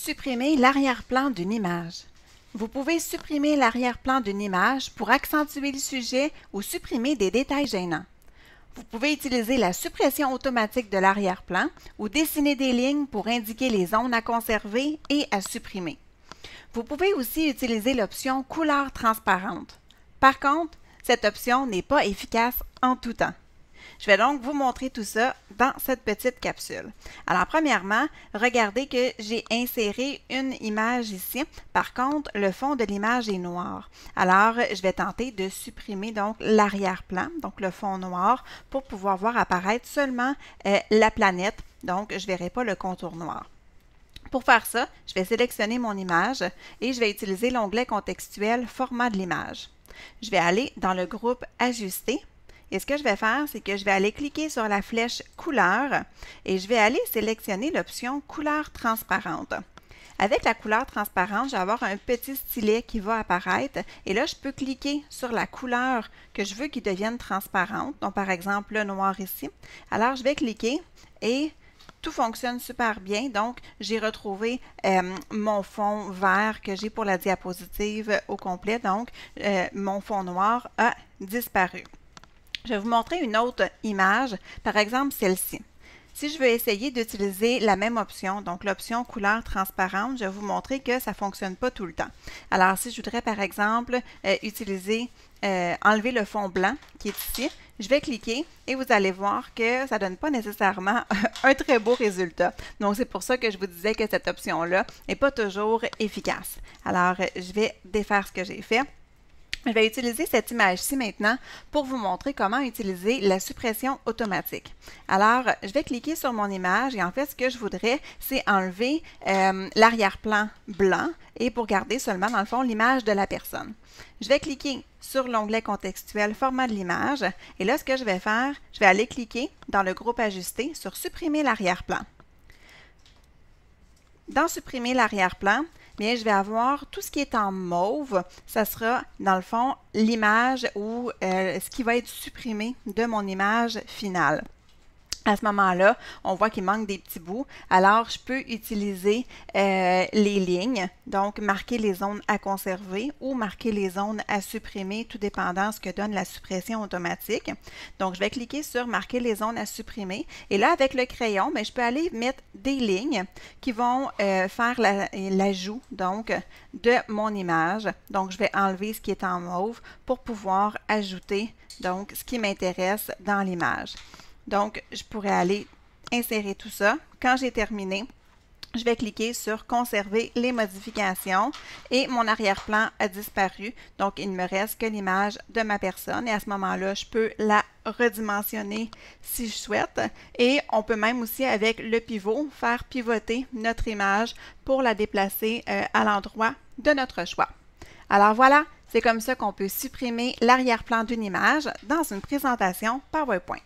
Supprimer l'arrière-plan d'une image. Vous pouvez supprimer l'arrière-plan d'une image pour accentuer le sujet ou supprimer des détails gênants. Vous pouvez utiliser la suppression automatique de l'arrière-plan ou dessiner des lignes pour indiquer les zones à conserver et à supprimer. Vous pouvez aussi utiliser l'option couleur transparente. Par contre, cette option n'est pas efficace en tout temps. Je vais donc vous montrer tout ça dans cette petite capsule. Alors, premièrement, regardez que j'ai inséré une image ici. Par contre, le fond de l'image est noir. Alors, je vais tenter de supprimer donc l'arrière-plan, donc le fond noir, pour pouvoir voir apparaître seulement la planète. Donc, je ne verrai pas le contour noir. Pour faire ça, je vais sélectionner mon image et je vais utiliser l'onglet contextuel Format de l'image. Je vais aller dans le groupe Ajuster. Et ce que je vais faire, c'est que je vais aller cliquer sur la flèche Couleur et je vais aller sélectionner l'option Couleur transparente. Avec la couleur transparente, je vais avoir un petit stylet qui va apparaître et là, je peux cliquer sur la couleur que je veux qu'il devienne transparente. Donc, par exemple, le noir ici. Alors, je vais cliquer et tout fonctionne super bien. Donc, j'ai retrouvé mon fond vert que j'ai pour la diapositive au complet. Donc, mon fond noir a disparu. Je vais vous montrer une autre image, par exemple celle-ci. Si je veux essayer d'utiliser la même option, donc l'option couleur transparente, je vais vous montrer que ça ne fonctionne pas tout le temps. Alors, si je voudrais par exemple enlever le fond blanc qui est ici, je vais cliquer et vous allez voir que ça ne donne pas nécessairement un très beau résultat. Donc, c'est pour ça que je vous disais que cette option-là n'est pas toujours efficace. Alors, je vais défaire ce que j'ai fait. Je vais utiliser cette image-ci maintenant pour vous montrer comment utiliser la suppression automatique. Alors, je vais cliquer sur mon image et en fait, ce que je voudrais, c'est enlever l'arrière-plan blanc et pour garder seulement, dans le fond, l'image de la personne. Je vais cliquer sur l'onglet contextuel Format de l'image et là, ce que je vais faire, je vais aller cliquer dans le groupe Ajuster sur Supprimer l'arrière-plan. Dans Supprimer l'arrière-plan, bien, je vais avoir tout ce qui est en mauve. Ça sera, dans le fond, l'image ou ce qui va être supprimé de mon image finale. À ce moment-là, on voit qu'il manque des petits bouts. Alors, je peux utiliser les lignes, donc marquer les zones à conserver ou marquer les zones à supprimer, tout dépendant de ce que donne la suppression automatique. Donc, je vais cliquer sur marquer les zones à supprimer. Et là, avec le crayon, bien, je peux aller mettre des lignes qui vont faire l'ajout donc de mon image. Donc, je vais enlever ce qui est en mauve pour pouvoir ajouter donc ce qui m'intéresse dans l'image. Donc, je pourrais aller insérer tout ça. Quand j'ai terminé, je vais cliquer sur Conserver les modifications et mon arrière-plan a disparu. Donc, il ne me reste que l'image de ma personne et à ce moment-là, je peux la redimensionner si je souhaite. Et on peut même aussi, avec le pivot, faire pivoter notre image pour la déplacer à l'endroit de notre choix. Alors voilà, c'est comme ça qu'on peut supprimer l'arrière-plan d'une image dans une présentation PowerPoint.